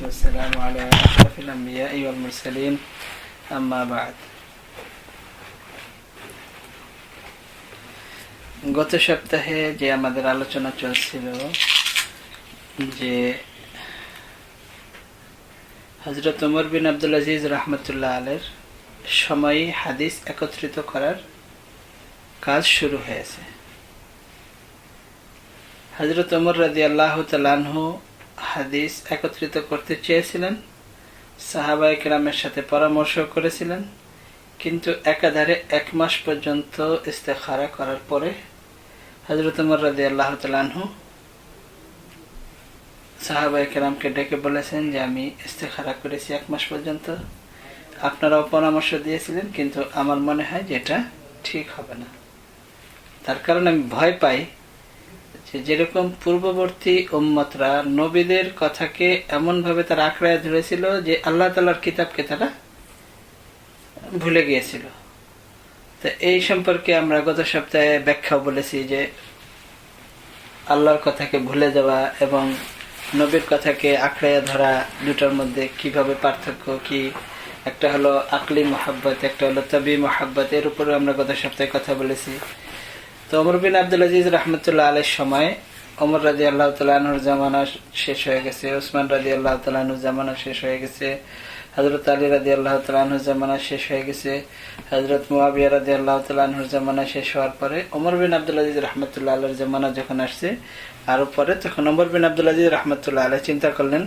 والسلام على أشرف الأنبياء والمرسلين أما بعد গত সপ্তাহে যে আমাদের আলোচনা চলছিল যে হযরত ওমর বিন আব্দুল আজিজ রাহমাতুল্লাহ আলাইহির সময়ে হাদিস একত্রিত করার কাজ শুরু হয়েছে। হযরত ওমর রাদিয়াল্লাহু তাআলা আনহু হাদিস একত্রিত করতে চেয়েছিলেন, সাহাবায়ে কেরামের সাথে পরামর্শ করেছিলেন, কিন্তু একাধারে 1 মাস পর্যন্ত ইস্তেখারা করার পরে হযরত ওমর রাদিয়াল্লাহু তাআলা আনহু সাহাবায়ে কেরামকে ডেকে বলেছেন যে আমি ইস্তেখারা করেছি 1 মাস পর্যন্ত, আপনারাও পরামর্শ দিয়েছিলেন, কিন্তু আমার মনে হয় যে এটা ঠিক হবে না। তার কারণ আমি ভয় পাই যে যেরকম পূর্ববর্তী উম্মতরা নবীদের কথাকে এমন ভাবে তারা আঁকড়ায় ধরেছিল যে আল্লাহ তাআলার কিতাবকে তারা ভুলে গিয়েছিল। তো এই সম্পর্কে আমরা গত সপ্তাহে ব্যাখ্যা বলেছি যে আল্লাহর কথাকে ভুলে যাওয়া এবং নবীর কথাকে আঁকড়ায় ধরা দুটার মধ্যে কিভাবে পার্থক্য কি, একটা হলো আকলি মহাব্বত, একটা হলো তবি মহাব্বত, এর উপরে আমরা গত সপ্তাহে কথা বলেছি। তো ওমর বিন আব্দুল আজিজ রাহমাতুল্লাহ আলাইহির সময় ওমর রাদিয়াল্লাহু তাআলা আনহুর জামানা শেষ হয়ে গেছে, ওসমান রাদিয়াল্লাহু তাআলা আনহুর জামানা শেষ হয়ে গেছে, হযরত আলী রাদিয়াল্লাহু তাআলা আনহুর জামানা শেষ হয়ে গেছে, হযরত মুয়াবিয়া রাদিয়াল্লাহু তাআলা আনহুর জামানা শেষ হওয়ার পরে ওমর বিন আব্দুল আজিজ রাহমাতুল্লাহ আলাইহির জামানা যখন আসছে আর পরে, তখন ওমর বিন আব্দুল আজিজ রাহমাতুল্লাহ আলাইহি চিন্তা করলেন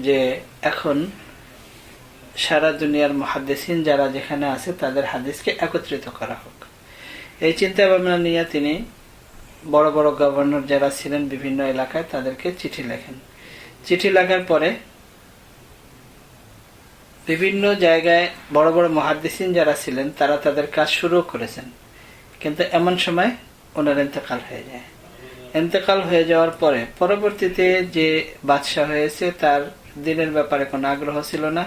যে এখন সারা দুনিয়ার মুহাদ্দিসিন যারা যেখানে আছে তাদের হাদিসকে একত্রিত করা হোক। এই চিন্তা ভাবনা নিয়ে তিনি বড় বড় গভর্নর যারা ছিলেন বিভিন্ন এলাকায় তাদেরকে চিঠি লেখেন। চিঠি লেখার পরে বিভিন্ন জায়গায় বড় বড় মুহাদ্দিসিন যারা ছিলেন তারা তাদের কাজ শুরু করেছেন, কিন্তু এমন সময় ওনার ইন্তেকাল হয়ে যায়। ইন্তেকাল হয়ে যাওয়ার পরে পরবর্তীতে যে বাদশাহ হয়েছে তার দিনের ব্যাপারে কোনো আগ্রহ ছিল না,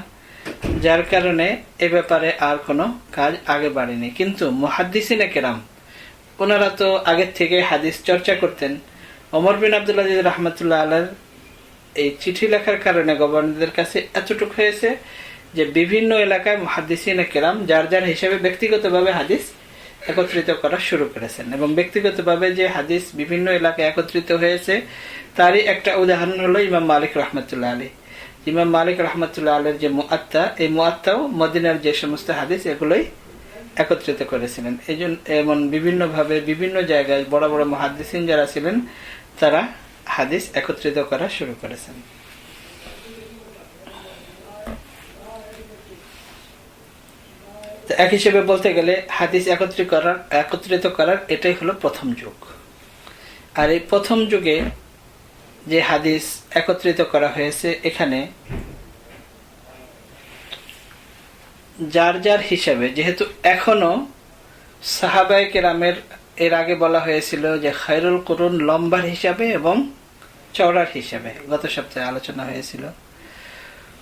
যার কারণে এ ব্যাপারে আর কোনো কাজ আগে বাড়েনি। কিন্তু মুহাদ্দিসিনে কেরাম ওনারা তো আগের থেকে হাদিস চর্চা করতেন। ওমর বিন আব্দুল আজিজ রাহমাতুল্লাহ আলাইহির এই চিঠি লেখার কারণে গভর্নরদের কাছে এতটুকু হয়েছে যে বিভিন্ন এলাকায় মুহাদ্দিসিনে কেরাম যার যার হিসেবে ব্যক্তিগতভাবে হাদিস একত্রিত করা শুরু করেছেন, এবং ব্যক্তিগতভাবে যে হাদিস বিভিন্ন এলাকায় একত্রিত হয়েছে তারই একটা উদাহরণ হলো ইমাম মালিক রাহমাতুল্লাহ আলাইহি। ইমাম মালিক রাহমাতুল্লাহ আলাইহির যে মুআত্তা, এই মুআত্তাও মদিনার যে সমস্ত হাদিস এগুলোই একত্রিত করেছিলেন। এই জন্য এমন বিভিন্নভাবে বিভিন্ন জায়গায় বড় বড় মুহাদ্দিসিন যারা ছিলেন তারা হাদিস একত্রিত করা শুরু করেছেন। এক হিসেবে বলতে গেলে হাদিস একত্রিত করার এটাই হলো প্রথম যুগ। আর এই প্রথম যুগে যে হাদিস একত্রিত করা হয়েছে এখানে যার যার হিসাবে, যেহেতু এখনো সাহাবায়ে কেরামের এর আগে বলা হয়েছিল যে খায়রুল কুরুন লম্বার হিসাবে এবং চওড়ার হিসাবে, গত সপ্তাহে আলোচনা হয়েছিল।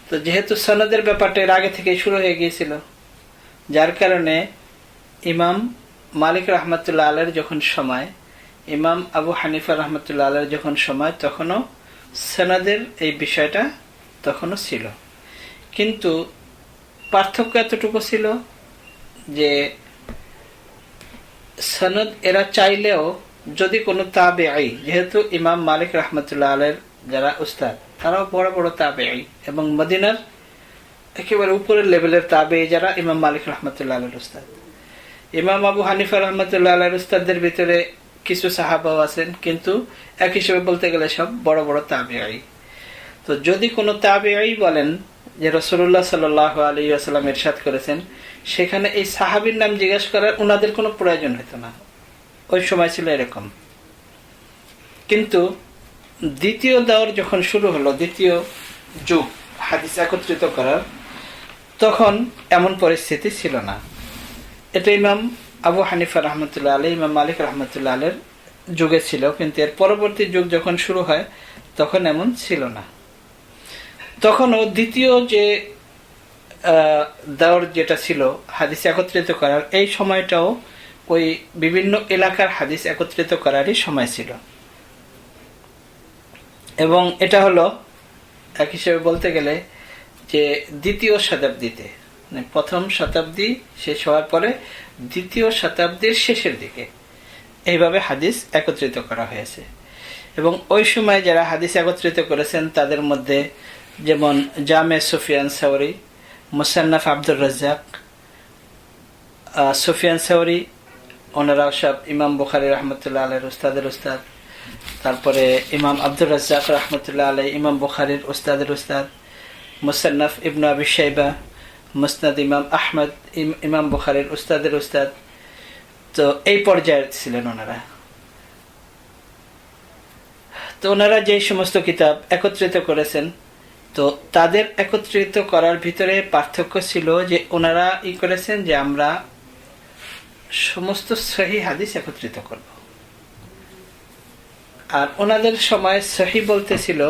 তো যেহেতু সনদের ব্যাপারটা এর আগে থেকে শুরু হয়ে গিয়েছিল, যার কারণে ইমাম মালিক রাহমাতুল্লাহ আলাইহির যখন সময়, ইমাম আবু হানিফা রাহমাতুল্লাহ আলাইহির যখন সময়, তখনও সনদের এই বিষয়টা তখনও ছিল। কিন্তু পার্থক্য এতটুকু ছিল যে সনদ এরা চাইলেও যদি কোনো তাবেঈ, যেহেতু ইমাম মালিক রাহমাতুল্লাহ আলাইহির যারা উস্তাদ তারাও বড় বড় তাবেঈ এবং মদিনার একেবারে উপরের লেভেলের তাবেঈ যারা ইমাম মালিক রাহমাতুল্লাহ আলাইহির উস্তাদ। ইমাম আবু হানিফা রাহমাতুল্লাহ আলাইহির উস্তাদদের ভিতরে কিছু সাহাবাও আছেন, কিন্তু এক হিসেবে বলতে গেলে সব বড় বড় তাবেঈ। তো যদি কোনো তাবেঈ বলেন যে রাসূলুল্লাহ সাল্লাল্লাহু আলাইহি ওয়াসাল্লাম ইরশাদ করেছেন, সেখানে এই সাহাবীর নাম জিজ্ঞাসা করার ওনাদের কোনো প্রয়োজন হতো না, ওই সময় ছিল এরকম। কিন্তু দ্বিতীয় দৌর যখন শুরু হলো, দ্বিতীয় যুগ হাদিস একত্রিত করার, তখন এমন পরিস্থিতি ছিল না। এটা ইমাম আবু হানিফা রাহমাতুল্লাহ আলাইহি, ইমাম মালিক রাহমাতুল্লাহ আলাইহির যুগে ছিল, কিন্তু এর পরবর্তী যুগ যখন শুরু হয় তখন এমন ছিল না। তখনও দ্বিতীয় যে দৌর যেটা ছিল হাদিস একত্রিত করার, এই সময়টাও ওই বিভিন্ন এলাকার হাদিস একত্রিত করারই সময় ছিল। এবং এটা হলো এক হিসেবে বলতে গেলে যে দ্বিতীয় শতাব্দীতে, মানে প্রথম শতাব্দী শেষ হওয়ার পরে দ্বিতীয় শতাব্দীর শেষের দিকে এইভাবে হাদিস একত্রিত করা হয়েছে। এবং ওই সময় যারা হাদিস একত্রিত করেছেন তাদের মধ্যে যেমন জামে সুফিয়ান সাওরি, মুসান্নাফ আব্দুর রাজ্জাক, সুফিয়ান সাওরি, ওনারাও সব ইমাম বুখারী রহমতুল্লাহ আলাইহির উস্তাদের উস্তাদ। তারপরে ইমাম আব্দুর রাজ্জাক রহমতুল্লাহ আলাইহি ইমাম বুখারীর উস্তাদের উস্তাদ। মুসান্নাফ ইবনে আবি শাইবা, মুসনাদ ইমাম আহমদ ইমাম বুখারীর উস্তাদের উস্তাদ। তো এই পর্যায়ে ছিলেন ওনারা। তো ওনারা যে সমস্ত কিতাব একত্রিত করেছেন, তো তাদের একত্রিত করার ভিতরে পার্থক্য ছিল যে ওনারা করেছেন যে আমরা সমস্ত সহিহ হাদিস একত্রিত করব। আর ওনাদের সময় সহিহ বলতে ছিল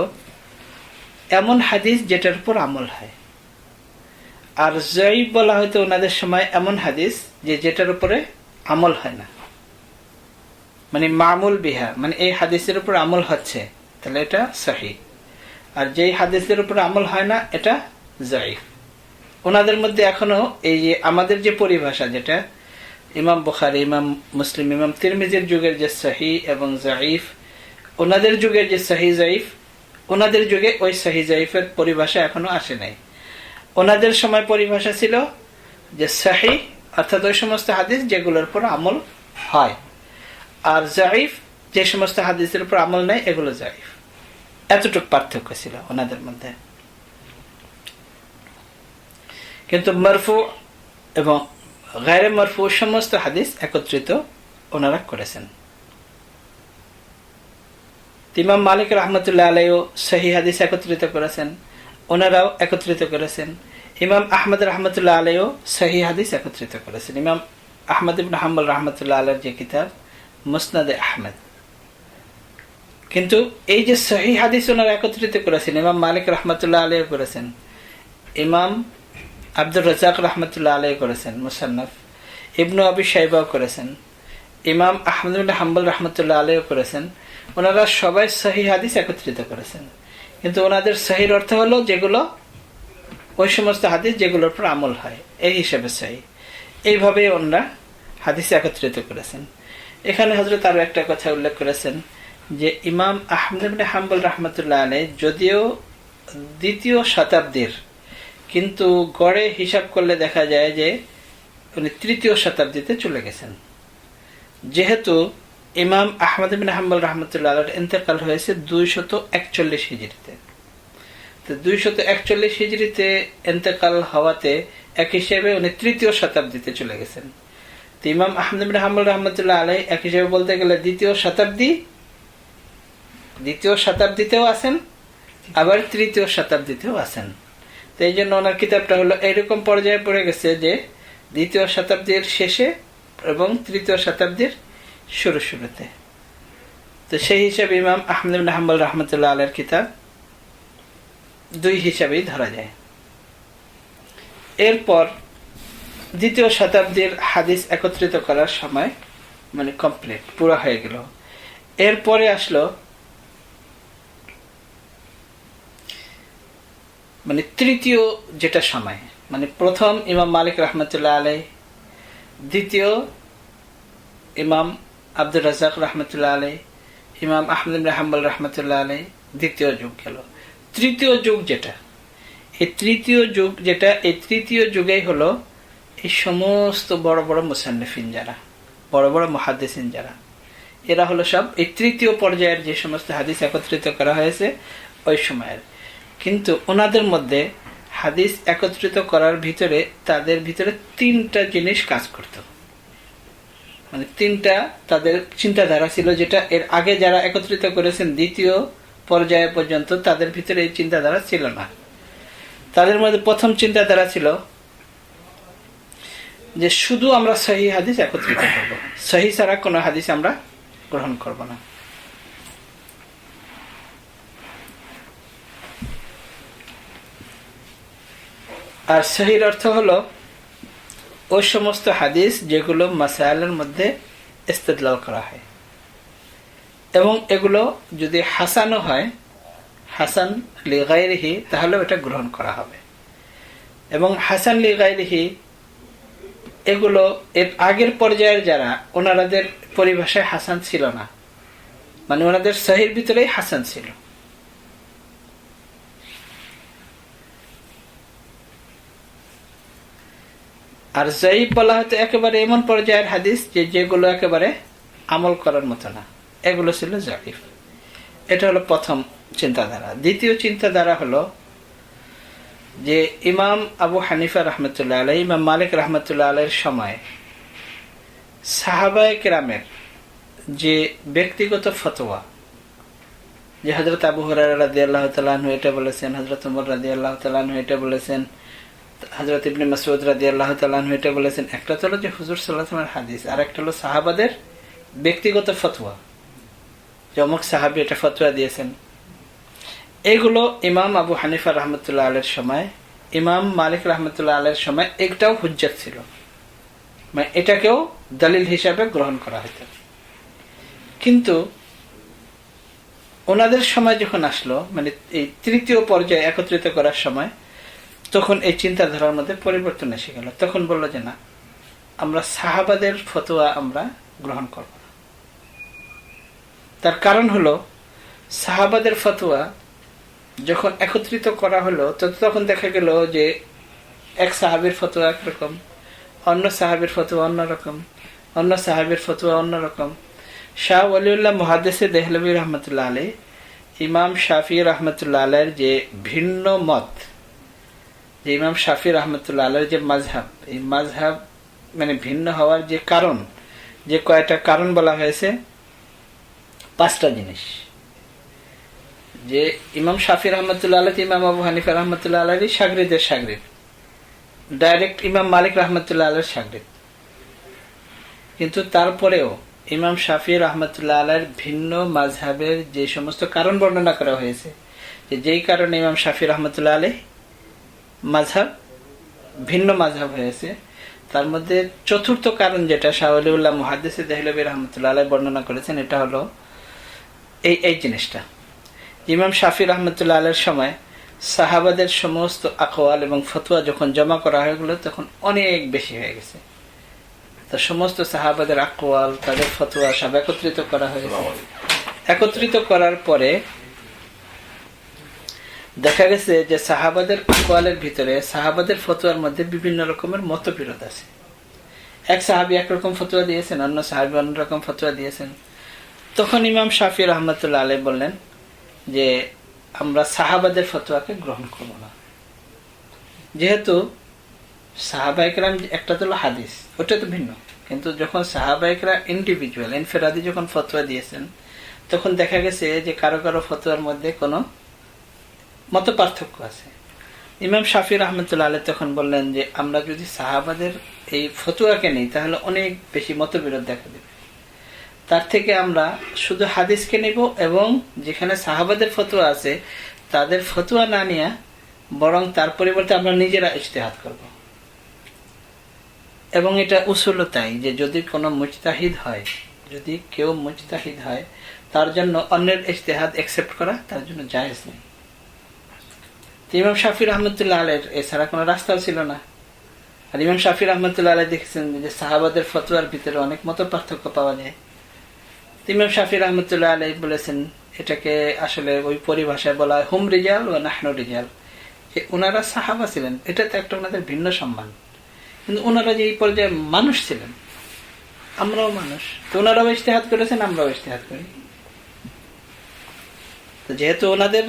এমন হাদিস যেটার উপর আমল হয়, আর জয়ীফ বলা হয়তো ওনাদের সময় এমন হাদিস যে যেটার উপরে আমল হয় না, মানে মামুল বিহা, মানে এই হাদিসের উপর আমল হচ্ছে তাহলে এটা সহিহ, আর যেই হাদিসের উপর আমল হয় না এটা জয়ীফ। ওনাদের মধ্যে এখনো এই যে আমাদের যে পরিভাষা, যেটা ইমাম বুখারী, ইমাম মুসলিম, ইমাম তিরমিজির যুগের যে সহিহ এবং জয়ীফ, ওনাদের যুগের যে সহিহ জয়ীফ, ওনাদের যুগে ওই সহিহ জয়ীফের পরিভাষা এখনো আসে নাই। ওনাদের সময় পরিভাষা ছিল যে সহিহ অর্থাৎ ওই সমস্ত হাদিস যেগুলোর উপর আমল হয়, আর জয়ীফ যে সমস্ত হাদিসের উপর আমল নাই এগুলো জয়ীফ। এতটুকু পার্থক্য ছিল ওনাদের মধ্যে। কিন্তু মারফু এবং গায়রে মারফু সমস্ত হাদিস একত্রিত ওনারা করেছেন। ইমাম মালিক রহমতুল্লাহ আলাইহিও সহিহ হাদিস একত্রিত করেছেন, ওনারাও একত্রিত করেছেন। ইমাম আহমদ রহমতুল্লাহ আলাইহিও সহিহ হাদিস একত্রিত করেছেন। ইমাম আহমদ ইবনে হাম্বল রহমতুল্লাহ আলাইহির যে কিতাব মুসনাদে আহমদ। কিন্তু এই যে সহিহ হাদিস ওনারা একত্রিত করেছেন, ইমাম মালিক রহমতুল্লাহ আলাইহি করেছেন, ইমাম আব্দুর রাজ্জাক রহমতুল্লাহ আলাইহি করেছেন মুসান্নাফ, ইবনে আবি শাইবাও করেছেন, ইমাম আহমদ ইবনে হাম্বল রহমতুল্লাহ আলাইহি করেছেন। ওনারা সবাই সহিহ হাদিস একত্রিত করেছেন, কিন্তু ওনাদের সহির অর্থ হলো যেগুলো ওই সমস্ত হাদিস যেগুলোর উপর আমল হয়, এই হিসাবে সহিহ। এইভাবে ওনারা হাদিস একত্রিত করেছেন। এখানে হযরত আরো একটা কথা উল্লেখ করেছেন যে ইমাম আহমদ ইবনে হাম্বল রহমতুল্লাহ আলাইহি যদিও দ্বিতীয় শতাব্দীর, কিন্তু গড়ে হিসাব করলে দেখা যায় যে উনি তৃতীয় শতাব্দীতে চলে গেছেন। যেহেতু ইমাম আহমদ ইবনে হাম্বল রহমতুল্লাহ আলাইহির ইন্তেকাল হয়েছে 241 হিজরিতে, তো 241 হিজরিতে ইন্তেকাল হওয়াতে এক হিসেবে উনি তৃতীয় শতাব্দীতে চলে গেছেন। তো ইমাম আহমদ ইবনে হাম্বল রহমতুল্লাহ আলাইহি এক হিসেবে বলতে গেলে দ্বিতীয় শতাব্দীতেও আছেন, আবার তৃতীয় শতাব্দীতেও আছেন। তো এই জন্য ওনার কিতাবটা হলো এইরকম পর্যায়ে পড়ে গেছে যে দ্বিতীয় শতাব্দীর শেষে এবং তৃতীয় শতাব্দীর শুরুতে। তো সেই হিসাবে ইমাম আহমদ ইবনে হাম্বল রহমতুল্লাহ আলাইহির কিতাব দুই হিসাবেই ধরা যায়। এরপর দ্বিতীয় শতাব্দীর হাদিস একত্রিত করার সময় মানে কমপ্লিট পুরো হয়ে গেল। এরপরে আসলো মানে তৃতীয় যেটা সময়, মানে প্রথম ইমাম মালিক রহমতুল্লাহ আলাইহি, দ্বিতীয় ইমাম আব্দুর রাজ্জাক রহমতুল্লাহ আলাইহি, ইমাম আহমদ ইবনে হাম্বল রহমতুল্লাহ আলাইহি, দ্বিতীয় যুগ গেল। তৃতীয় যুগ যেটা, এই তৃতীয় যুগেই হলো এই সমস্ত বড় বড় মুসান্নিফিন যারা, বড় বড় মুহাদ্দিসিন যারা, এরা হলো সব এই তৃতীয় পর্যায়ের যে সমস্ত হাদিস একত্রিত করা হয়েছে ওই সময়ের। কিন্তু ওনাদের মধ্যে হাদিস একত্রিত করার ভিতরে তাদের ভিতরে তিনটা জিনিস কাজ করত, মানে তিনটা তাদের চিন্তাধারা ছিল, যেটা এর আগে যারা একত্রিত করেছেন দ্বিতীয় পর্যায়ে পর্যন্ত তাদের ভিতরে এই চিন্তাধারা ছিল না। তাদের মধ্যে প্রথম চিন্তাধারা ছিল যে শুধু আমরা সহিহ হাদিস একত্রিত করব, সহিহ ছাড়া কোনো হাদিস আমরা গ্রহণ করব না। আর সহির অর্থ হলো ওই সমস্ত হাদিস যেগুলো মাসাইলের মধ্যে ইস্তেদলাল করা হয়, এবং এগুলো যদি হাসানও হয়, হাসান লিগাইরিহি, তাহলে এটা গ্রহণ করা হবে। এবং হাসান লিগাইরিহি এগুলো এর আগের পর্যায়ের যারা, ওনাদের পরিভাষায় হাসান ছিল না, মানে ওনাদের সহির ভিতরেই হাসান ছিল। আর জয়ীব বলা হয়তো একেবারে এমন পর্যায়ের হাদিস যেগুলো একেবারে আমল করার মতো না, এগুলো ছিল জয়ীব। এটা হলো প্রথম চিন্তাধারা। দ্বিতীয় চিন্তাধারা হলো যে ইমাম আবু হানিফা রহমতুল্লাহ আলাই, ইমাম মালিক রহমতুল্লাহ আলাইয়ের সময় সাহাবায়ে কেরামের যে ব্যক্তিগত ফতোয়া, যে হযরত আবু হুরায়রা রাদিয়াল্লাহু তাআলা আনহু এটা বলেছেন, হযরত ওমর রাদিয়াল্লাহু তাআলা আনহু এটা বলেছেন, হযরত ইবনে মাসউদ রাদিয়াল্লাহু তাআলা আনহু এটা বলেছেন। একটা হলো যে হুজুর সাল্লাল্লাহু আলাইহি ওয়াসাল্লামের হাদিস, আর একটা হলো সাহাবাদের ব্যক্তিগত ফতোয়া, যে অমুক সাহাবী এটা ফতোয়া দিয়েছেন। এগুলো ইমাম আবু হানিফা রহমতুল্লাহ আলাইহির সময়, ইমাম মালিক রহমতুল্লাহ আলাইহির সময় একটাও হুজ্জত ছিল, মানে এটাকেও দলিল হিসাবে গ্রহণ করা হতো। কিন্তু ওনাদের সময় যখন আসলো, মানে এই তৃতীয় পর্যায়ে একত্রিত করার সময়, তখন এই চিন্তাধারার মধ্যে পরিবর্তন এসে গেল। তখন বললো যে না, আমরা সাহাবাদের ফতোয়া আমরা গ্রহণ করব না। তার কারণ হলো সাহাবাদের ফতোয়া যখন একত্রিত করা হলো, তখন দেখা গেল যে এক সাহাবীর ফতোয়া একরকম, অন্য সাহাবীর ফতোয়া অন্যরকম, অন্য সাহাবীর ফতোয়া অন্যরকম। শাহ ওয়ালিউল্লাহ মুহাদ্দিসে দেহলভী রহমতুল্লাহ আলাইহি, ইমাম শাফি রহমতুল্লাহ আলাইহির যে ভিন্ন মত, যে ইমাম শাফি রহমতুল্লাহ আলাইহির যে মাযহাব, এই মাযহাব মানে ভিন্ন হওয়ার যে কারণ, যে কয়টা কারণ বলা হয়েছে, 5টা জিনিস। যে ইমাম শাফি রহমতুল্লাহ আলাইহি ইমাম আবু হানিফা রহমতুল্লাহ আলাইহি শাগরিদের শাগরিদ, ডাইরেক্ট ইমাম মালিক রহমতুল্লাহ আলাইহির শাগরিদ, কিন্তু তারপরেও ইমাম শাফি রহমতুল্লাহ আলাইহির ভিন্ন মাযহাবের যে সমস্ত কারণ বর্ণনা করা হয়েছে, যে যেই কারণে ইমাম শাফি রহমতুল্লাহ আলাইহি মাযহাব ভিন্ন মাযহাব হয়েছে, তার মধ্যে চতুর্থ কারণ যেটা শাহ ওয়ালিউল্লাহ মুহাদ্দিস দেহলভী রহমতুল্লাহ আলাইহি বর্ণনা করেছেন, এটা হলো এই জিনিসটা। ইমাম শাফি রহমতুল্লাহ আলাইহির সময় সাহাবাদের সমস্ত আকওয়াল এবং ফতোয়া যখন জমা করা হয়ে গেল, তখন অনেক বেশি হয়ে গেছে। তো সমস্ত সাহাবাদের আকওয়াল, তাদের ফতোয়া সব একত্রিত করা হয়েছে। একত্রিত করার পরে দেখা গেছে যে সাহাবাদের আকওয়ালের ভিতরে, সাহাবাদের ফতোয়ার মধ্যে বিভিন্ন রকমের মতবিরোধ আছে। এক সাহাবী একরকম ফতোয়া দিয়েছেন, অন্য সাহাবী অন্যরকম ফতোয়া দিয়েছেন। তখন ইমাম শাফি রহমতুল্লাহ আলাইহি বললেন যে আমরা সাহাবাদের ফতোয়াকে গ্রহণ করব না, যেহেতু সাহাবায়ে কেরাম একটা তো হাদিস, ওটা তো ভিন্ন, কিন্তু যখন সাহাবায়ে কেরাম ইন্ডিভিজুয়াল ইনফেরাদি যখন ফতোয়া দিয়েছেন, তখন দেখা গেছে যে কারো কারো ফতোয়ার মধ্যে কোনো মত পার্থক্য আছে। ইমাম শাফি রহমতুল্লাহ আলাইহি তখন বললেন যে আমরা যদি সাহাবাদের এই ফতোয়াকে নেই, তাহলে অনেক বেশি মতবিরোধ দেখা দেবে। তার থেকে আমরা শুধু হাদিসকে নেব, এবং যেখানে সাহাবাদের ফতোয়া আছে তাদের ফতোয়া না নিয়ে বরং তার পরিবর্তে আমরা নিজেরা ইজতিহাদ করব। এবং এটা উসুলও তাই, যে যদি কোনো মুজতাহিদ হয়, যদি কেউ মুজতাহিদ হয়, তার জন্য অন্যের ইজতিহাদ অ্যাকসেপ্ট করা তার জন্য জায়েজ নেই। ইমাম শাফি রহমতুল্লাহ আলাইহির এছাড়া কোনো রাস্তাও ছিল না। আর ইমাম শাফি রহমতুল্লাহ আলাইহি দেখেছেন যে সাহাবাদের ফতোয়ার ভিতরে অনেক মত পার্থক্য পাওয়া যায়। ইমাম শাফি রহমতুল্লাহ আলাইহি বলেছেন, এটাকে আসলে ওই পরিভাষায় বলা হয় হুম রিজাল ও নাহনু রিজাল, যে ওনারা সাহাবা ছিলেন, এটা তো একটা ওনাদের ভিন্ন সম্মান, কিন্তু ওনারা যে এই পর্যায়ে মানুষ ছিলেন, আমরাও মানুষ, তো ওনারাও ইজতিহাদ করেছেন, আমরাও ইজতিহাদ করি। তো যেহেতু ওনাদের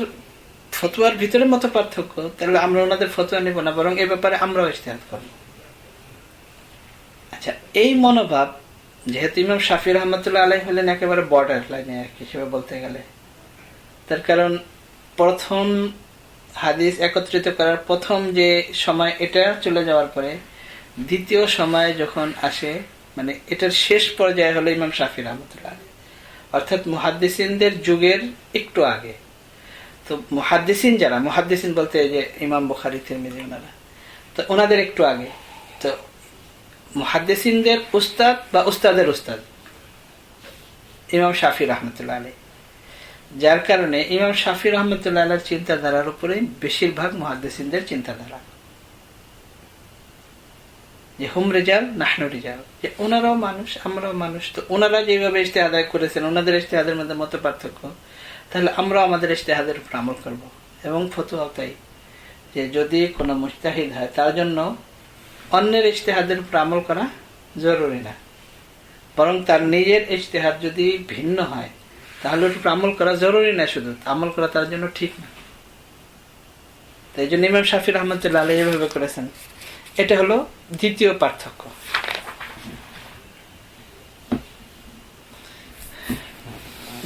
ফতোয়ার ভিতরে মত পার্থক্য, তাহলে আমরা ওনাদের ফতোয়া নেব না, বরং এই ব্যাপারে আমরাও ইজতিহাদ করব। আচ্ছা, এই মনোভাব যেহেতু ইমাম শাফি রহমতুল্লাহ আলাইহি হলেন একেবারে বর্ডার লাইনে হিসেবে বলতে গেলে, তার কারণ প্রথম হাদিস একত্রিত করার প্রথম যে সময় এটা চলে যাওয়ার পরে দ্বিতীয় সময় যখন আসে, মানে এটার শেষ পর্যায়ে হলো ইমাম শাফি রহমতুল্লাহ আলাইহি, অর্থাৎ মুহাদ্দিসিনদের যুগের একটু আগে। তো মুহাদ্দিসিন যারা, মুহাদ্দিসিন বলতে যে ইমাম বুখারী, তিরমিজি, ওনারা, তো ওনাদের একটু আগে। তো মুহাদ্দিসিনদের উস্তাদ বা উস্তাদের উস্তাদ ইমাম শাফি রহমতুল্লাহ আলাইহি। যার কারণে ইমাম শাফি রহমতুল্লাহ আলাইহির চিন্তাধারার উপরে বেশিরভাগ মুহাদ্দিসিনদের চিন্তাধারা যে হুম রিজাল নাহনু রিজাল, যে ওনারাও মানুষ আমরাও মানুষ, তো ওনারা যেভাবে ইজতিহাদ করেছেন ওনাদের ইজতিহাদের মধ্যে মত পার্থক্য, তাহলে আমরা আমাদের ইজতিহাদের উপর আমল করব। এবং ফতোয়াও তাই, যে যদি কোনো মুজতাহিদ হয় তার জন্য অন্যের ইজতিহাদের উপর আমল করা জরুরি না, বরং তার নিজের ইজতিহাদ যদি ভিন্ন হয় তাহলে ওর উপর আমল করা জরুরি না, শুধু আমল করা তার জন্য ঠিক না। তাই জন্য ইমাম শাফি রহমতুল্লাহ আলাইহি এভাবে করেছেন। এটা হলো দ্বিতীয় পার্থক্য।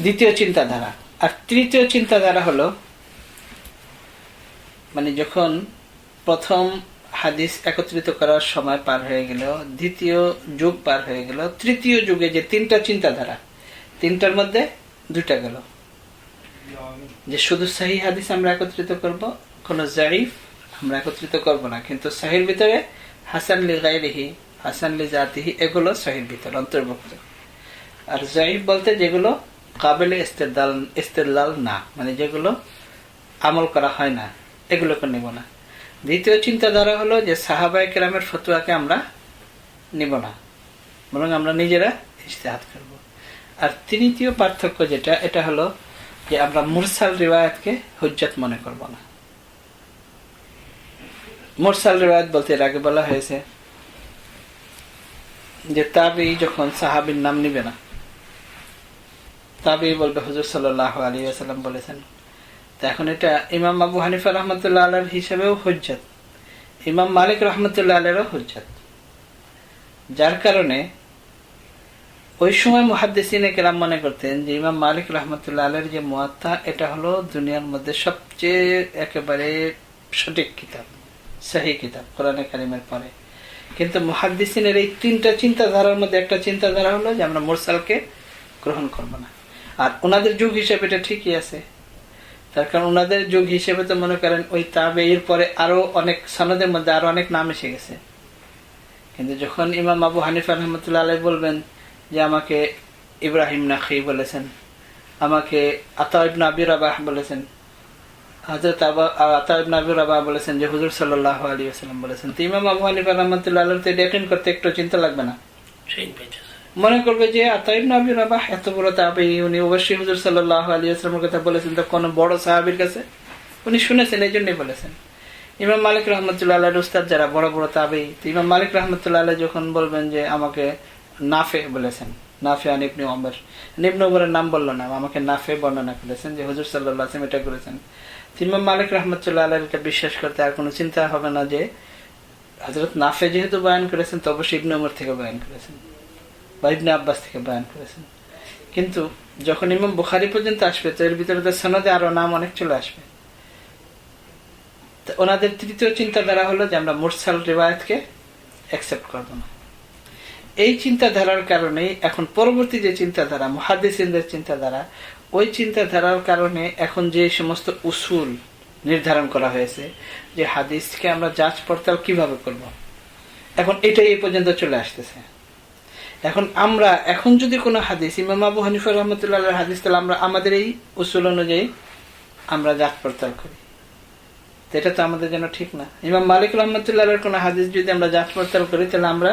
দ্বিতীয় চিন্তাধারা। আর তৃতীয় চিন্তাধারা হলো, মানে যখন প্রথম হাদিস একত্রিত করার সময় পার হয়ে গেল, দ্বিতীয় যুগ পার হয়ে গেল, তৃতীয় যুগে যে তিনটা চিন্তাধারা, তিনটার মধ্যে দুইটা গেল। যে শুধু সহিহ হাদিস আমরা একত্রিত করব, কোন জাইফ আমরা একত্রিত করব না, কিন্তু সহির ভিতরে হাসান লি গায়রিহি, হাসান লি জাতিহি, এগুলো সহির ভিতরে অন্তর্ভুক্ত। আর জাইফ বলতে যেগুলো কাবিলে ইস্তেদলাল না, মানে যেগুলো আমল করা হয় না, এগুলোকে নেব না। দ্বিতীয় চিন্তাধারা হলো যে সাহাবায়ে কেরামের ফতোয়াকে আমরা নিব না, বরং আমরা নিজেরা ইজতিহাদ করব। আর তৃতীয় পার্থক্য যেটা, এটা হলো যে আমরা মুরসাল রিওয়ায়াতকে হুজ্জত মনে করব না। মুরসাল রিওয়ায়াত বলতে এর আগে বলা হয়েছে যে তাবেঈ যখন সাহাবীর নাম নিবে না, তাবেঈ বলবে হুজুর সাল্লাল্লাহু আলাইহি ওয়াসাল্লাম বলেছেন। তো এখন এটা ইমাম আবু হানিফা রহমতুল্লাহ আলাইহির হিসেবেও হুজ্জত, ইমাম মালিক রহমতুল্লাহ আলাইহিরও হুজ্জত। যার কারণে ওই সময় মুহাদ্দিসিনে কেরাম মনে করতেন যে ইমাম মালিক রহমতুল্লাহ আলাইহির যে মুয়াত্তা, এটা হলো দুনিয়ার মধ্যে সবচেয়ে একেবারে সঠিক কিতাব, সহিহ কিতাব কোরআনে কারিমের পরে। কিন্তু মুহাদ্দিসিনের এই তিনটা চিন্তাধারার মধ্যে একটা চিন্তাধারা হলো যে আমরা মুরসালকে গ্রহণ করব না। আর ওনাদের যুগ হিসেবে এটা ঠিকই আছে, তার কারণ ওনাদের যুগ হিসেবে তো মনে করেন ওই তাবেঈর পরে আরো অনেক সনদের মধ্যে আরো অনেক নাম এসে গেছে। কিন্তু যখন ইমাম আবু হানিফা রহমতুল্লাহ আলাইহি বলবেন যে আমাকে ইব্রাহিম নাখি বলেছেন, আমাকে আতা ইবনে আবি রাবাহ বলেছেন, হযরত আতা ইবনে আবি রাবাহ বলেছেন যে হুজুর সাল্লাল্লাহু আলাইহি ওয়াসাল্লাম বলেছেন, তো ইমাম আবু হানিফা রহমতুল্লাহ আলাইহি তো ইয়াকিন করতে একটু চিন্তা লাগবে না, মনে করবে যে আতা ইবনে আবি রাবাহ এত বড় তাবেঈ, উনি অবশ্যই হুজুর সাল্লাল্লাহু আলাইহি ওয়াসাল্লামের কথা বলেছেন, তো কোন বড় সাহাবীর কাছে উনি শুনেছেন, এই জন্যই বলেছেন। ইমাম মালিক রহমতুল্লাহ আলাইহির উস্তাদ যারা বড় বড় তাবেঈ, তো ইমাম মালিক রহমতুল্লাহ আলাইহি যখন বলবেন যে আমাকে নাফে বলেছেন, নাফে আন ইবনে ওমর, ইবনে ওমরের নাম বললো না, আমাকে নাফে বর্ণনা করেছেন যে হুজুর সাল্লাল্লাহু আলাইহি ওয়াসাল্লাম এটা করেছেন। ইমাম মালিক রহমতুল্লাহ আলাইহি এটা বিশ্বাস করতে আর কোনো চিন্তা হবে না যে হযরত নাফে যেহেতু বয়ান করেছেন তো অবশ্যই ইবনে ওমর থেকে বয়ান করেছেন বা ইবনে আব্বাস থেকে বয়ান করেছেন। কিন্তু যখন ইমাম বুখারী পর্যন্ত আসবে তো এর ভিতরে তো সনদে আরো নাম অনেক চলে আসবে। তো ওনাদের তৃতীয় চিন্তাধারা হলো যে আমরা মুরসাল রিওয়ায়াতকে অ্যাকসেপ্ট করব না। এই চিন্তাধারার কারণেই এখন পরবর্তী যে চিন্তাধারা মুহাদ্দিসিনদের চিন্তাধারা, ওই চিন্তাধারার কারণে এখন যে সমস্ত উসুল নির্ধারণ করা হয়েছে যে হাদিসকে আমরা যাচ পড়তাল কিভাবে করব, এখন এটাই এই পর্যন্ত চলে আসতেছে। এখন আমরা এখন যদি কোনো হাদিস ইমাম আবু হানিফা রহমতুল্লাহ আলাইহির হাদিস, তাহলে আমরা আমাদের এই উসুল অনুযায়ী আমরা যাচ পড়তাল করি, তো এটা তো আমাদের জন্য ঠিক না। ইমাম মালিক রহমতুল্লাহ আলাইহির কোনো হাদিস যদি আমরা যাচ পড়তাল করি তাহলে আমরা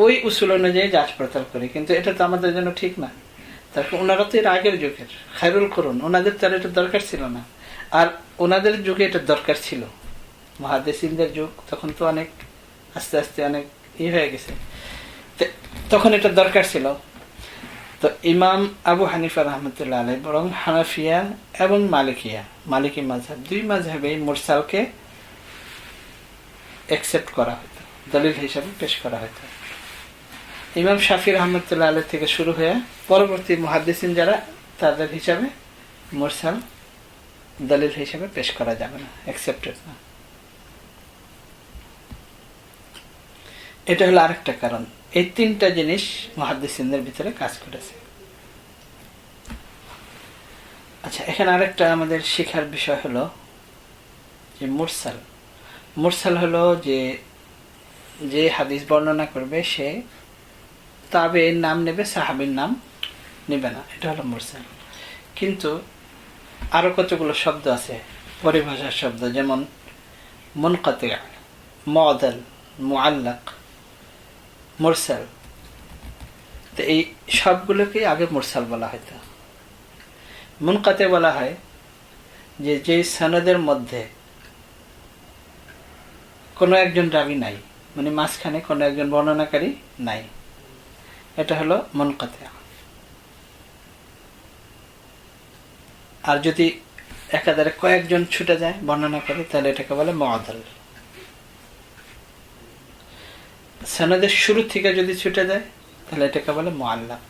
ওই উসুল অনুযায়ী যাচ পড়তাল করি, কিন্তু এটা তো আমাদের জন্য ঠিক না। তারপর ওনারা তো এর আগের যুগের খায়রুল কুরুন, ওনাদের তো এটা দরকার ছিল না। আর ওনাদের যুগে এটা দরকার ছিল, মুহাদ্দিসিনদের যুগ তখন তো অনেক আস্তে আস্তে অনেক হয়ে গেছে, তখন এটা দরকার ছিল। তো ইমাম আবু হানিফা রহমতুল্লাহ আলাইহি বরং হানাফিয়া এবং মালিকি মাযহাব, দুই মাযহাবে মুরসালকে অ্যাকসেপ্ট করা হতো, দলিল হিসাবে পেশ করা হতো। ইমাম শাফি রহমতুল্লাহ আলাইহি থেকে শুরু হয়ে পরবর্তী মুহাদ্দিসিন যারা, তাদের হিসাবে মুরসাল দলিল হিসাবে পেশ করা যাবে না, অ্যাকসেপ্টেড না। এটা হলো আরেকটা কারণ। এই তিনটা জিনিস মুহাদ্দিসিনদের ভিতরে কাজ করেছে। আচ্ছা, এখানে আরেকটা আমাদের শেখার বিষয় হলো যে মুরসাল হলো যে হাদিস বর্ণনা করবে সে তাবেঈর নাম নেবে, সাহাবীর নাম নেবে না, এটা হলো মুরসাল। কিন্তু আরো কতগুলো শব্দ আছে পরিভাষার শব্দ, যেমন মুনকাতি, মুআদাল, মুআল্লাক, মুরসাল। তো এই সবগুলোকে আগে মুরসাল বলা হয়তো। মুনকাতি বলা হয় যে সনদের মধ্যে কোনো একজন রাবী নাই, মানে মাঝখানে কোনো একজন বর্ণনাকারী নাই, এটা হলো মুনকাতি। আর যদি একাধারে কয়েকজন ছুটে যায় বর্ণনা করে, তাহলে এটাকে বলে মুআদাল। সনদের শুরু থেকে যদি ছুটে যায় তাহলে এটাকে বলে মুআল্লাক।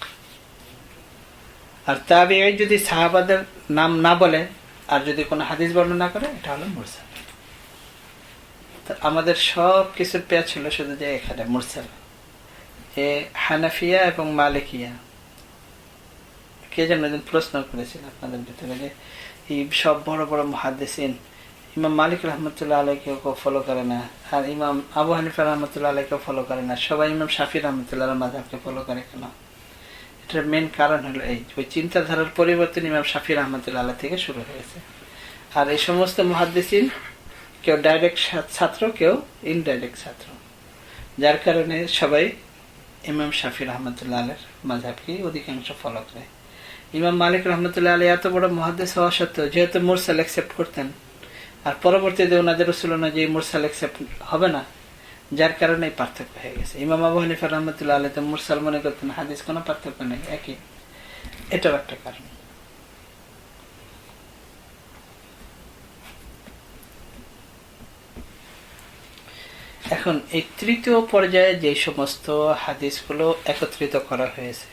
আর তাবিঈ যদি সাহাবাদের নাম না বলে আর যদি কোনো হাদিস বর্ণনা করে, এটা হলো মুরসাল। আমাদের সব কিছুর পেঁয়াজ ছিল শুধু যে এখানে মুরসাল। এ হানাফিয়া এবং মালিকিয়া কে যেন প্রশ্ন করেছিল আপনাদের ভিতরে যে এই সব বড় বড় মুহাদ্দিসিন ইমাম মালিক রহমতুল্লাহ আলাইকে ফলো করে না, আর ইমাম আবু হানিফা রহমতুল্লাহ আলাইকে ফলো করে না, সবাই ইমাম শাফি রহমতুল্লাহ মাযহাবকে ফলো করে কেন? এটার মেন কারণ হলো এই ওই চিন্তাধারার পরিবর্তন ইমাম শাফি রহমতুল্লাহ আলাইহি থেকে শুরু হয়েছে। আর এই সমস্ত মুহাদ্দিসিন কেউ ডাইরেক্ট ছাত্র, কেউ ইনডাইরেক্ট ছাত্র, যার কারণে সবাই ইমাম শাফি রহমতুল্লাহ আলাইহির মাযহাবকে অধিকাংশ ফলো করে। ইমাম মালিক রহমতুল্লাহ আলাইহি এত বড় মুহাদ্দিস হওয়া সত্ত্বেও যেহেতু মুরসাল অ্যাকসেপ্ট করতেন, আর পরবর্তীতে ওনাদের ছিল না যে মুরসাল অ্যাকসেপ্ট হবে না, যার কারণে পার্থক্য হয়ে গেছে। ইমাম আবু হানিফা রহমতুল্লাহ আলাইহি তো মুরসাল মনে করতেন, হাদিস কোনো পার্থক্য নেই, একই। এটাও একটা কারণ। এখন এই তৃতীয় পর্যায়ে যে সমস্ত হাদিসগুলো একত্রিত করা হয়েছে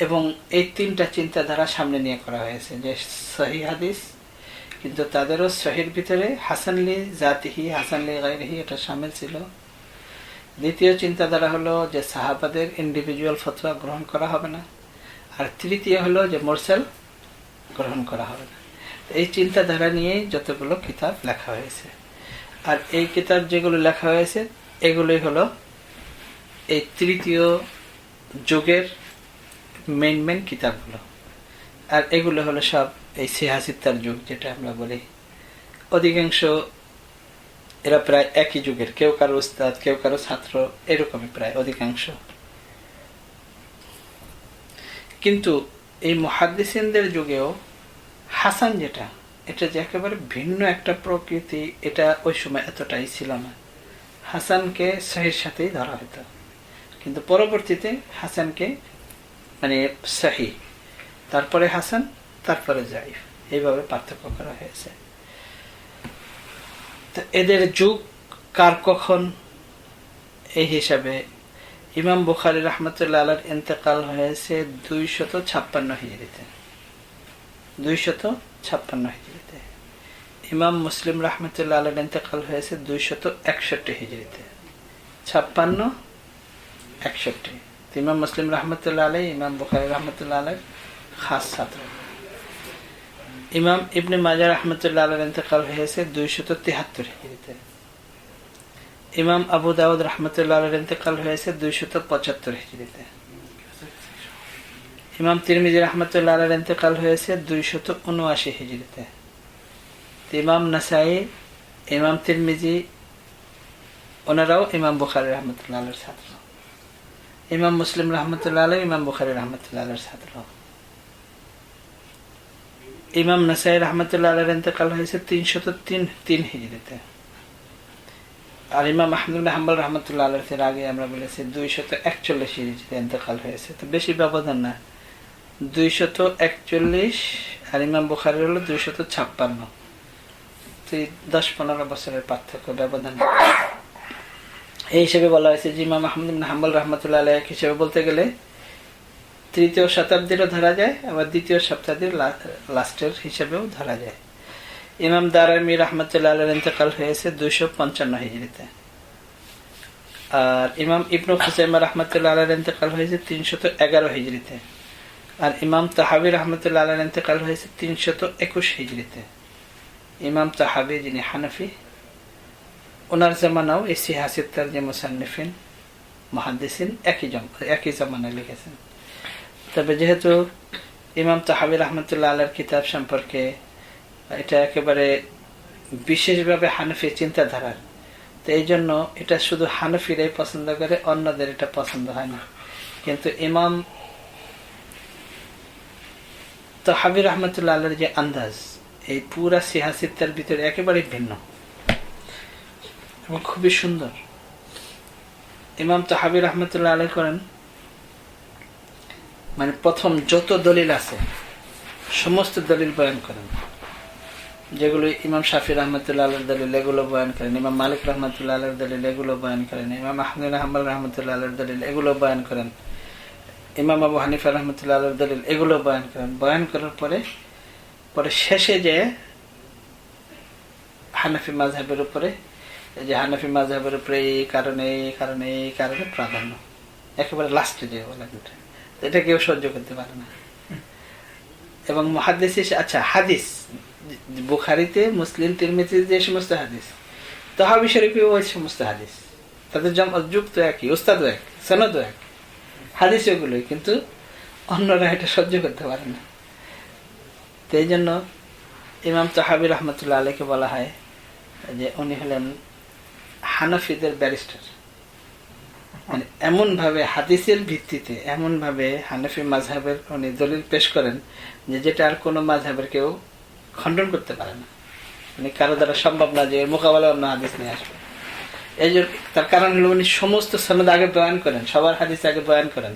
এবং এই তিনটা চিন্তাধারা সামনে নিয়ে করা হয়েছে, যে সহিহ হাদিস, কিন্তু তাদেরও সহির ভিতরে হাসানলি জাতিহি, হাসানলি গায়রিহি এটা শামিল ছিল। দ্বিতীয় চিন্তাধারা হলো যে সাহাবাদের ইন্ডিভিজুয়াল ফতোয়া গ্রহণ করা হবে না, আর তৃতীয় হলো যে মুরসাল গ্রহণ করা হবে না। এই চিন্তাধারা নিয়েই যতগুলো কিতাব লেখা হয়েছে। আর এই কিতাব যেগুলো লেখা হয়েছে এগুলোই হলো এই তৃতীয় যুগের মেন কিতাবগুলো। আর এগুলো হলো সব এই সিহাসিত্তার যুগ যেটা আমরা বলি। অধিকাংশ এরা প্রায় একই যুগের, কেউ কারো উস্তাদ, কেউ কারো ছাত্র, এরকমই প্রায় অধিকাংশ। কিন্তু এই মুহাদ্দিসিনদের যুগেও হাসান যেটা, এটা যে একেবারে ভিন্ন একটা প্রকৃতি, এটা ওই সময় এতটাই ছিল না। হাসানকে সহির সাথেই ধরা হতো, কিন্তু পরবর্তীতে হাসানকে মানে সহি, তারপরে হাসান, তারপরে যাইফ, এইভাবে পার্থক্য করা হয়েছে। তো এদের যুগ কার কখন, এই হিসাবে ইমাম বুখারী রাহমাতুল্লাহ আলাইহির ইন্তেকাল হয়েছে 256 হিজরিতে। 256 হিজরিতে। ইমাম মুসলিম রাহমাতুল্লাহ আলাইহির ইন্তেকাল হয়েছে 261 হিজরিতে। 56, 61। ইমাম মুসলিম রহমতুল্লাহ আলাইহি ইমাম বুখারী রহমতুল্লাহ আলাইহির খাস ছাত্র। ইমাম ইবনে মাজাহ রহমতুল্লাহ আলাইহির ইন্তেকাল হয়েছে 273 হিজরিতে। ইমাম আবু দাউদ রহমতুল্লাহ আলাইহির ইন্তেকাল হয়েছে 275 হিজরিতে। ইমাম তিরমিজি রহমতুল্লাহ আলাইহির ইন্তেকাল হয়েছে 279 হিজরিতে। ইমাম নাসাই, ইমাম তিরমিজি, ওনারাও ইমাম বুখারী রহমতুল্লাহ আলাইহির ছাত্র। ইমাম মুসলিম রহমতুল্লাহ আলাইহি ইমাম বুখারী রহমতুল্লাহ আলাইহির ছাত্র। ইমাম নাসাই রহমতুল্লাহ আলাইহির ইন্তেকাল হয়েছে 303 হিজরিতে। আর ইমাম আহমদ ইবনে হাম্বল রহমতুল্লাহ আলাইহির আগে আমরা বলেছি 241 হিজরিতে ইন্তেকাল হয়েছে। তো বেশি ব্যবধান না, 241, আর ইমাম বুখারীর হলো 256। তো 10-15 বছরের পার্থক্য, ব্যবধান। এই হিসেবে বলা হয়েছে যে ইমাম আহমদ ইবনে হাম্বল রহমতুল্লাহ আলাইহি হিসেবে বলতে গেলে 3য় শতাব্দীরও ধরা যায়, আবার 2য় শতাব্দীর লাস্টের হিসেবেও ধরা যায়। ইমাম দারামি রহমতুল্লাহ আলাইহির ইন্তেকাল হয়েছে 255 হিজরিতে। আর ইমাম ইবনু খুজাইমা রহমতুল্লাহ আলাইহির ইন্তেকাল হয়েছে 311 হিজরিতে। আর ইমাম তাহাবী রহমতুল্লাহ আলাইহির ইন্তেকাল হয়েছে 321 হিজরিতে। ইমাম তাহাবী যিনি হানাফি, ওনার জামানাও এই সিহাসিত্তার যে মুসান্নিফিন মুহাদ্দিসিন একই জামানায় লিখেছেন। তবে যেহেতু ইমাম তাহাবী রাহমাতুল্লাহ আলাইহির কিতাব সম্পর্কে, এটা একেবারে বিশেষভাবে হানাফি চিন্তাধারার, তো এই জন্য এটা শুধু হানাফিরাই পছন্দ করে, অন্যদের এটা পছন্দ হয় না। কিন্তু ইমাম তাহাবী রাহমাতুল্লাহ আলাইহির যে আন্দাজ, এই পুরা সিহাসিত্তার ভিতরে একেবারে ভিন্ন এবং খুবই সুন্দর। ইমাম তাহাবী রাহমাতুল্লাহ আলাইহি করেন, মানে প্রথম যত দলিল আছে সমস্ত দলিল বয়ান করেন, যেগুলো ইমাম শাফি রহমতুল্লাহ আলাইহির দলিল এগুলো বয়ান করেন, ইমাম মালিক রহমতুল্লাহ আলাইহির দলিল এগুলো বয়ান করেন, ইমাম আহমদ বিন হাম্বল রহমতুল্লাহ আলাইহির দলিল এগুলো বয়ান করেন, ইমাম আবু হানিফা রহমতুল্লাহ আলাইহির দলিল এগুলো বয়ান করেন। বয়ান করার পরে পরে শেষে যে হানাফি মাযহাবের উপরে, যে হানাফি মাযহাবের উপরে এই কারণে এই কারণে এই কারণে প্রাধান্য, একেবারে লাস্টে যে বলেন, এটা কেউ সহ্য করতে পারে না। এবং মুহাদ্দিস, আচ্ছা হাদিস বুখারীতে, মুসলিম, তিরমিজিতে যে সমস্ত হাদিস, তাহাবী শরীফে ওই সমস্ত হাদিস, তাদের যুক্ত একই, উস্তাদও এক, সনদও এক, হাদিস ওগুলোই, কিন্তু অন্যরা এটা সহ্য করতে পারে না। তো এই জন্য ইমাম তাহাবী রহমতুল্লাহ আলাইহিকে বলা হয় যে উনি হলেন হানাফিদের ব্যারিস্টার। মানে এমন ভাবে হাদিসের ভিত্তিতে, এমন ভাবে হানাফি মাযহাবের উনি দলিল পেশ করেন যে যেটা আর কোনো মাযহাবের কেউ খণ্ডন করতে পারে না, মানে কারো দ্বারা সম্ভব না যে এর মোকাবেলায় অন্য হাদিস নিয়ে আসবে। এই জন্য তার কারণ হলো উনি সমস্ত সনদ আগে বয়ান করেন, সবার হাদিস আগে বয়ান করেন,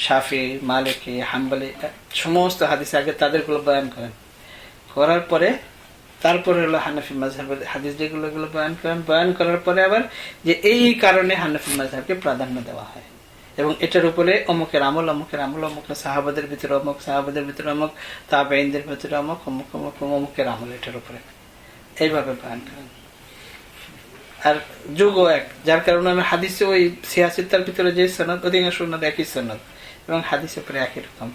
শাফি, মালিকি, হাম্বলি সমস্ত হাদিস আগে তাদেরগুলো বয়ান করেন, করার পরে তারপরে হলো হানাফি মাযহাবের হাদিস যেগুলো এগুলো বয়ান করেন। বয়ান করার পরে আবার যে এই কারণে হানাফি মাযহাবকে প্রাধান্য দেওয়া হয়, এবং এটার উপরে অমুকের আমল, অমুকের আমল, অমুক সাহাবাদের ভিতরে অমুক, সাহাবাদের ভিতরে অমুক, তাবেঈনদের ভিতরে অমুক, অমুক অমুক অমুকের আমল, এটার উপরে এইভাবে বয়ান করেন। আর যুগও এক, যার কারণে আমি হাদিসে ওই সিয়াসিত্তার ভিতরে যে সনদ, অধিকাংশ সনদ একই সনদ, এবং হাদিসের পরে একই রকম।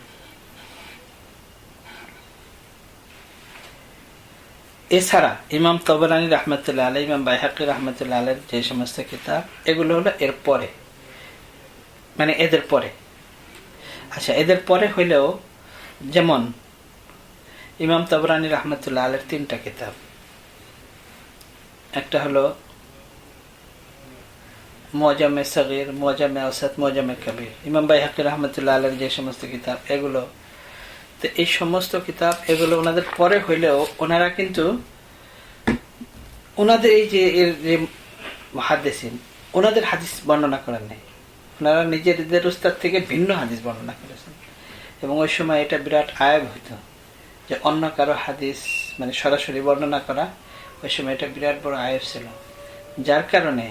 এছাড়া ইমাম তাবরানী রাহমাতুল্লাহ আলাইহি, ইমাম বাইহাকী রাহমাতুল্লাহ আলাইহির যে সমস্ত কিতাব, এগুলো হলো এর পরে, মানে এদের পরে। আচ্ছা, এদের পরে হইলেও যেমন ইমাম তাবরানী রাহমাতুল্লাহ আলাইহির 3টা কিতাব, একটা হলো মুজামে সগীর, মুজামে আওসাত, মুজামে কবির। ইমাম বাইহাকী রাহমাতুল্লাহ আলাইহির যে সমস্ত কিতাব এগুলো, তো এই সমস্ত কিতাব এগুলো ওনাদের পরে হইলেও ওনারা কিন্তু ওনাদের এই যে এর যে মুহাদ্দিসিন, ওনাদের হাদিস বর্ণনা করেন নাই, ওনারা নিজেদের উস্তাদ থেকে ভিন্ন হাদিস বর্ণনা করেছেন। এবং ওই সময় এটা বিরাট আয়াব হইত যে অন্য কারো হাদিস মানে সরাসরি বর্ণনা করা, ওই সময় এটা বিরাট বড় আয়াব ছিল, যার কারণে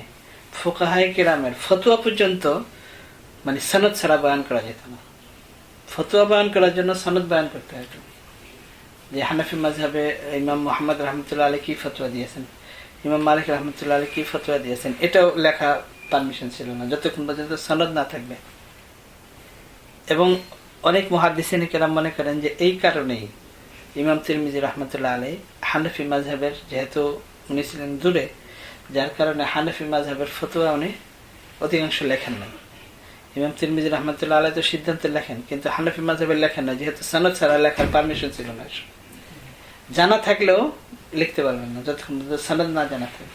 ফুকাহায়ে কেরামের ফতোয়া পর্যন্ত মানে সনদ ছাড়া বয়ান করা যেত না। ফতোয়া বয়ান করার জন্য সনদ বয়ান করতে হতো, যে হানাফি মাযহাবে ইমাম মুহাম্মদ রহমতুল্লাহ আলাইহি কি ফতোয়া দিয়েছেন, ইমাম মালিক রহমতুল্লাহ আলাইহি কি ফতোয়া দিয়েছেন, এটাও লেখা পারমিশন ছিল না যতক্ষণ পর্যন্ত সনদ না থাকবে। এবং অনেক মুহাদ্দিসিন কেরাম মনে করেন যে এই কারণেই ইমাম তিরমিজি রহমতুল্লাহ আলাইহি হানাফি মাযহাবের, যেহেতু উনি ছিলেন দূরে, যার কারণে হানাফি মাযহাবের ফতোয়া উনি অধিকাংশ লেখেন নাই। ইমাম তিরমিজি রহমতুল্লাহ আলাইহি তো সিদ্ধান্তে লেখেন, কিন্তু হানাফি মাযহাবের লেখেন না, যেহেতু সনদ ছাড়া লেখার পারমিশন ছিল না। জানা থাকলেও লিখতে পারবেন না যতক্ষণ সনদ না জানা থাকে,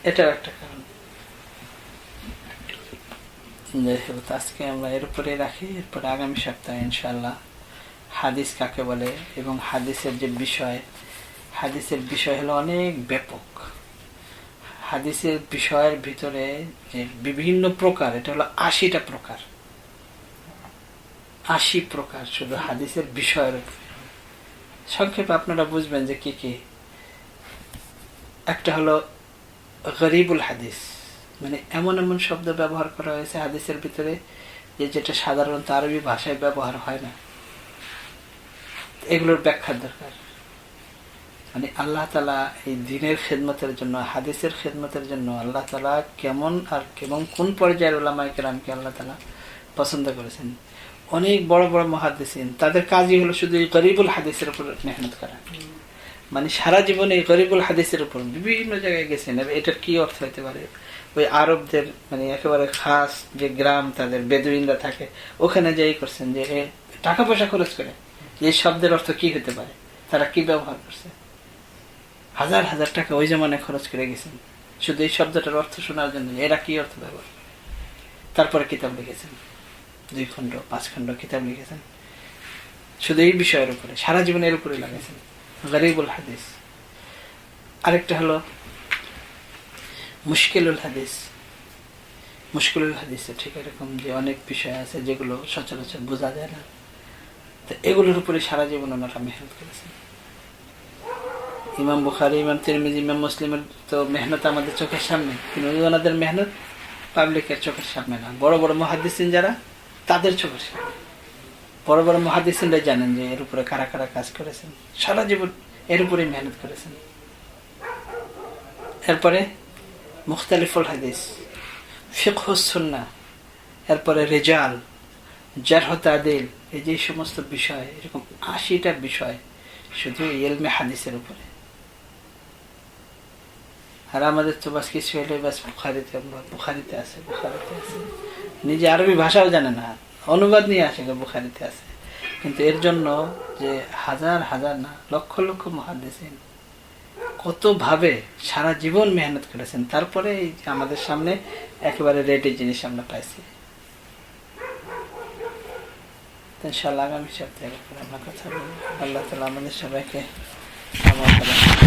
এটাও একটা কারণ। আজকে আমরা এর উপরে রাখি, এরপরে আগামী সপ্তাহে ইনশাআল্লাহ হাদিস কাকে বলে এবং হাদিসের যে বিষয়, হাদিসের বিষয় হলো অনেক ব্যাপক। হাদিসের বিষয়ের ভিতরে যে বিভিন্ন প্রকার, এটা হলো 80টা প্রকার, 80 প্রকার শুধু হাদিসের বিষয়ের উপরে। সংক্ষেপে আপনারা বুঝবেন যে কি কি। একটা হলো গরিবুল হাদিস, মানে এমন এমন শব্দ ব্যবহার করা হয়েছে হাদিসের ভিতরে যে যেটা সাধারণত আরবি ভাষায় ব্যবহার হয় না, এগুলোর ব্যাখ্যার দরকার। মানে আল্লাহ তাআলা এই দ্বীনের খেদমতের জন্য, হাদিসের খেদমতের জন্য আল্লাহ তাআলা কেমন আর কেমন কোন পর্যায়ের উলামায়ে কেরামকে আল্লাহ তাআলা পছন্দ করেছেন। অনেক বড় বড় মুহাদ্দিসিন, তাদের কাজই হলো শুধু এই গরিবুল হাদিসের উপর মেহনত করা, মানে সারা জীবনে এই গরিবুল হাদিসের উপর বিভিন্ন জায়গায় গেছেন। এটার কি অর্থ হতে পারে? ওই আরবদের মানে একেবারে খাস যে গ্রাম, তাদের বেদুইনরা থাকে, ওখানে যাই করছেন যে টাকা পয়সা খরচ করে এই শব্দের অর্থ কি হতে পারে, তারা কি ব্যবহার করছে, হাজার হাজার টাকা ওই জমানায় খরচ করে গেছেন শুধু এই শব্দটার অর্থ শোনার জন্য, এরা কি অর্থ ব্যবহার। তারপরে কিতাব লিখেছেন, 2 খণ্ড 5 খণ্ড কিতাব লিখেছেন শুধু এই বিষয়ের উপরে, সারা জীবন এর উপরে লাগাইছেন, গরিবুল হাদিস। আরেকটা হলো মুশকিলুল হাদিস। মুশকিলুল হাদিসে ঠিক এরকম যে অনেক বিষয় আছে যেগুলো সচরাচর বোঝা যায় না, তো এগুলোর উপরে সারা জীবন ওনারা মেহনত করেছেন। ইমাম বুখারী, ইমাম তিরমিজি, ইমাম মুসলিমের তো মেহনত আমাদের চোখের সামনে, কিন্তু ওনাদের মেহনত পাবলিকের চোখের সামনে না। বড় বড় মুহাদ্দিসিন যারা, তাদের চোখের সামনে। বড় বড় মুহাদ্দিসিনরা জানেন যে এর উপরে কারা কারা কাজ করেছেন, সারা জীবন এর উপরে মেহনত করেছেন। এরপরে মুখতালিফুল হাদিস, ফিকহুস সুন্নাহ, এরপরে রিজাল, জারহ তাদিল, এই যে সমস্ত বিষয়, এরকম 80টা বিষয় শুধু ইলমে হাদিসের উপরে। আর আমাদের তো বাস কিছু হলে বাস বুখারিতে আছে, নিজে আরবি ভাষাও জানে না, অনুবাদ নিয়ে আসে বুখারিতে আছে। কিন্তু এর জন্য যে হাজার হাজার না লক্ষ লক্ষ মুহাদ্দিসিন কত ভাবে সারা জীবন মেহনত করেছেন, তারপরে এই যে আমাদের সামনে একেবারে রেডি জিনিস আমরা পাইছি। ইনশাআল্লাহ আগামী সপ্তাহে আমরা কথা বলবো। আল্লাহ তাআলা আমাদের সবাইকে ক্ষমা করেন।